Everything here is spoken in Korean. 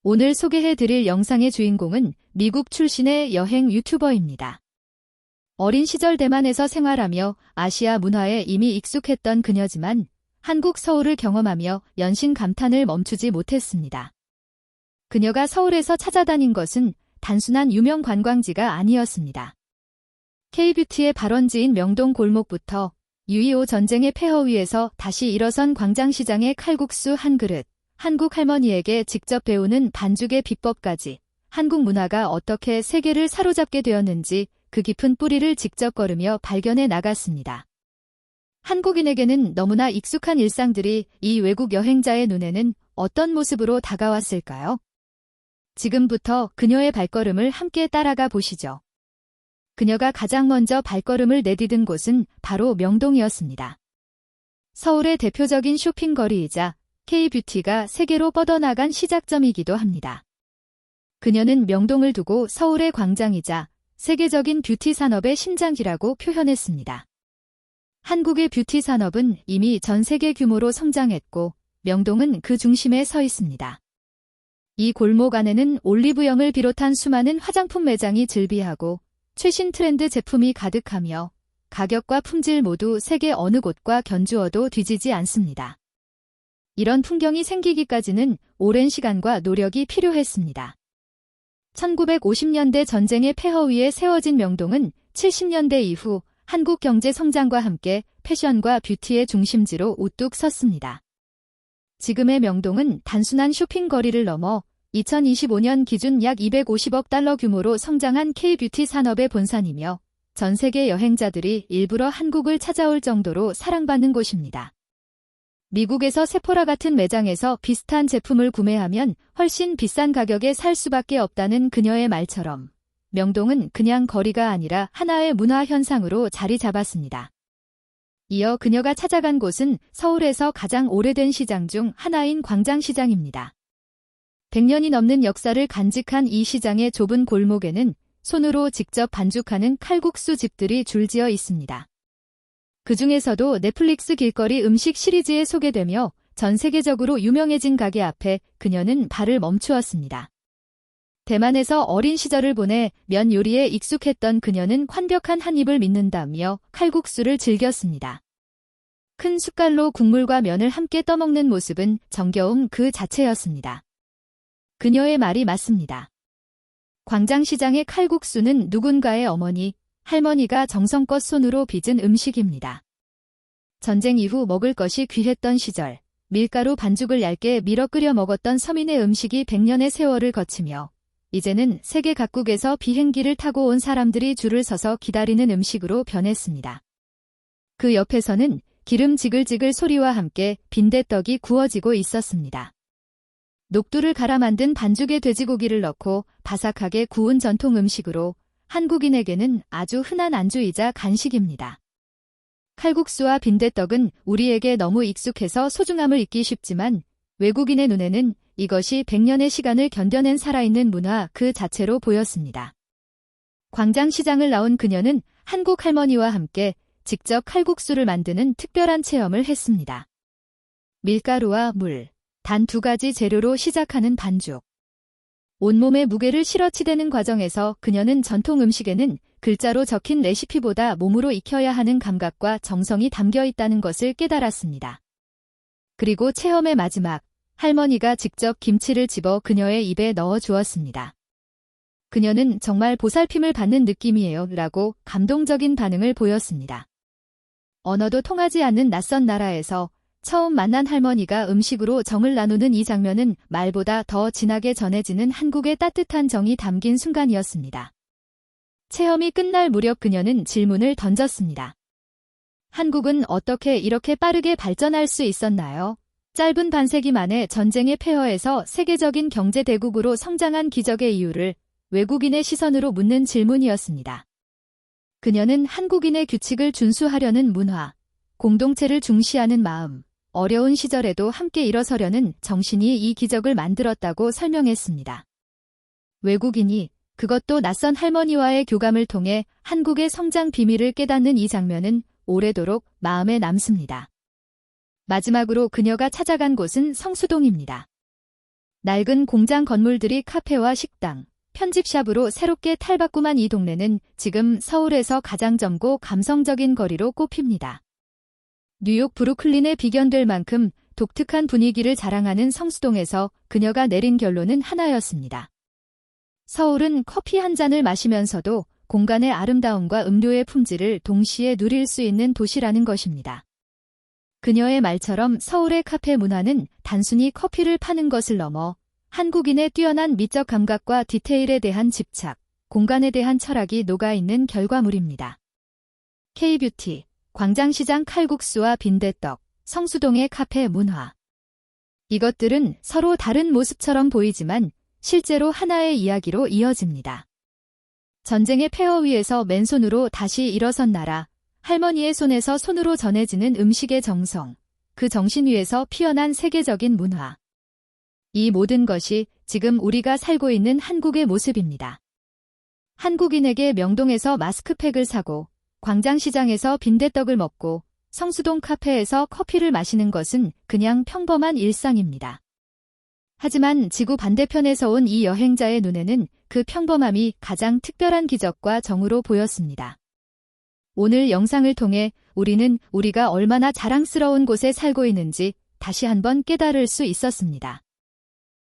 오늘 소개해드릴 영상의 주인공은 미국 출신의 여행 유튜버입니다. 어린 시절 대만에서 생활하며 아시아 문화에 이미 익숙했던 그녀지만 한국 서울을 경험하며 연신 감탄을 멈추지 못했습니다. 그녀가 서울에서 찾아다닌 것은 단순한 유명 관광지가 아니었습니다. K-뷰티의 발원지인 명동 골목부터 6.25 전쟁의 폐허 위에서 다시 일어선 광장시장의 칼국수 한 그릇, 한국 할머니에게 직접 배우는 반죽의 비법까지 한국 문화가 어떻게 세계를 사로잡게 되었는지 그 깊은 뿌리를 직접 걸으며 발견해 나갔습니다. 한국인에게는 너무나 익숙한 일상들이 이 외국 여행자의 눈에는 어떤 모습으로 다가왔을까요? 지금부터 그녀의 발걸음을 함께 따라가 보시죠. 그녀가 가장 먼저 발걸음을 내디딘 곳은 바로 명동이었습니다. 서울의 대표적인 쇼핑거리이자 K-뷰티가 세계로 뻗어나간 시작점이기도 합니다. 그녀는 명동을 두고 서울의 광장이자 세계적인 뷰티 산업의 심장이라고 표현했습니다. 한국의 뷰티 산업은 이미 전 세계 규모로 성장했고 명동은 그 중심에 서 있습니다. 이 골목 안에는 올리브영을 비롯한 수많은 화장품 매장이 즐비하고 최신 트렌드 제품이 가득하며 가격과 품질 모두 세계 어느 곳과 견주어도 뒤지지 않습니다. 이런 풍경이 생기기까지는 오랜 시간과 노력이 필요했습니다. 1950년대 전쟁의 폐허 위에 세워진 명동은 70년대 이후 한국 경제 성장과 함께 패션과 뷰티의 중심지로 우뚝 섰습니다. 지금의 명동은 단순한 쇼핑거리를 넘어 2025년 기준 약 250억 달러 규모로 성장한 K-뷰티 산업의 본산이며 전 세계 여행자들이 일부러 한국을 찾아올 정도로 사랑받는 곳입니다. 미국에서 세포라 같은 매장에서 비슷한 제품을 구매하면 훨씬 비싼 가격에 살 수밖에 없다는 그녀의 말처럼 명동은 그냥 거리가 아니라 하나의 문화 현상으로 자리 잡았습니다. 이어 그녀가 찾아간 곳은 서울에서 가장 오래된 시장 중 하나인 광장시장입니다. 100년이 넘는 역사를 간직한 이 시장의 좁은 골목에는 손으로 직접 반죽하는 칼국수 집들이 줄지어 있습니다. 그 중에서도 넷플릭스 길거리 음식 시리즈에 소개되며 전 세계적으로 유명해진 가게 앞에 그녀는 발을 멈추었습니다. 대만에서 어린 시절을 보내 면 요리에 익숙했던 그녀는 완벽한 한 입을 믿는다며 칼국수를 즐겼습니다. 큰 숟갈로 국물과 면을 함께 떠먹는 모습은 정겨움 그 자체였습니다. 그녀의 말이 맞습니다. 광장시장의 칼국수는 누군가의 어머니, 할머니가 정성껏 손으로 빚은 음식입니다. 전쟁 이후 먹을 것이 귀했던 시절, 밀가루 반죽을 얇게 밀어 끓여 먹었던 서민의 음식이 100년의 세월을 거치며 이제는 세계 각국에서 비행기를 타고 온 사람들이 줄을 서서 기다리는 음식으로 변했습니다. 그 옆에서는 기름 지글지글 소리와 함께 빈대떡이 구워지고 있었습니다. 녹두를 갈아 만든 반죽에 돼지고기를 넣고 바삭하게 구운 전통 음식으로 한국인에게는 아주 흔한 안주이자 간식입니다. 칼국수와 빈대떡은 우리에게 너무 익숙해서 소중함을 잊기 쉽지만 외국인의 눈에는 이것이 100년의 시간을 견뎌낸 살아있는 문화 그 자체로 보였습니다. 광장시장을 나온 그녀는 한국 할머니와 함께 직접 칼국수를 만드는 특별한 체험을 했습니다. 밀가루와 물, 단 2가지 재료로 시작하는 반죽. 온몸에 무게를 실어 치대는 과정에서 그녀는 전통 음식에는 글자로 적힌 레시피보다 몸으로 익혀야 하는 감각과 정성이 담겨 있다는 것을 깨달았습니다. 그리고 체험의 마지막, 할머니가 직접 김치를 집어 그녀의 입에 넣어 주었습니다. 그녀는 정말 보살핌을 받는 느낌이에요 라고 감동적인 반응을 보였습니다. 언어도 통하지 않는 낯선 나라에서 처음 만난 할머니가 음식으로 정을 나누는 이 장면은 말보다 더 진하게 전해지는 한국의 따뜻한 정이 담긴 순간이었습니다. 체험이 끝날 무렵 그녀는 질문을 던졌습니다. 한국은 어떻게 이렇게 빠르게 발전할 수 있었나요? 짧은 반세기 만에 전쟁의 폐허에서 세계적인 경제 대국으로 성장한 기적의 이유를 외국인의 시선으로 묻는 질문이었습니다. 그녀는 한국인의 규칙을 준수하려는 문화, 공동체를 중시하는 마음, 어려운 시절에도 함께 일어서려는 정신이 이 기적을 만들었다고 설명했습니다. 외국인이 그것도 낯선 할머니와의 교감을 통해 한국의 성장 비밀을 깨닫는 이 장면은 오래도록 마음에 남습니다. 마지막으로 그녀가 찾아간 곳은 성수동입니다. 낡은 공장 건물들이 카페와 식당, 편집샵으로 새롭게 탈바꿈한 이 동네는 지금 서울에서 가장 젊고 감성적인 거리로 꼽힙니다. 뉴욕 브루클린에 비견될 만큼 독특한 분위기를 자랑하는 성수동에서 그녀가 내린 결론은 하나였습니다. 서울은 커피 한 잔을 마시면서도 공간의 아름다움과 음료의 품질을 동시에 누릴 수 있는 도시라는 것입니다. 그녀의 말처럼 서울의 카페 문화는 단순히 커피를 파는 것을 넘어 한국인의 뛰어난 미적 감각과 디테일에 대한 집착, 공간에 대한 철학이 녹아있는 결과물입니다. K-뷰티, 광장시장 칼국수와 빈대떡, 성수동의 카페 문화. 이것들은 서로 다른 모습처럼 보이지만 실제로 하나의 이야기로 이어집니다. 전쟁의 폐허 위에서 맨손으로 다시 일어선 나라, 할머니의 손에서 손으로 전해지는 음식의 정성, 그 정신 위에서 피어난 세계적인 문화. 이 모든 것이 지금 우리가 살고 있는 한국의 모습입니다. 한국인에게 명동에서 마스크팩을 사고, 광장시장에서 빈대떡을 먹고, 성수동 카페에서 커피를 마시는 것은 그냥 평범한 일상입니다. 하지만 지구 반대편에서 온 이 여행자의 눈에는 그 평범함이 가장 특별한 기적과 정으로 보였습니다. 오늘 영상을 통해 우리는 우리가 얼마나 자랑스러운 곳에 살고 있는지 다시 한번 깨달을 수 있었습니다.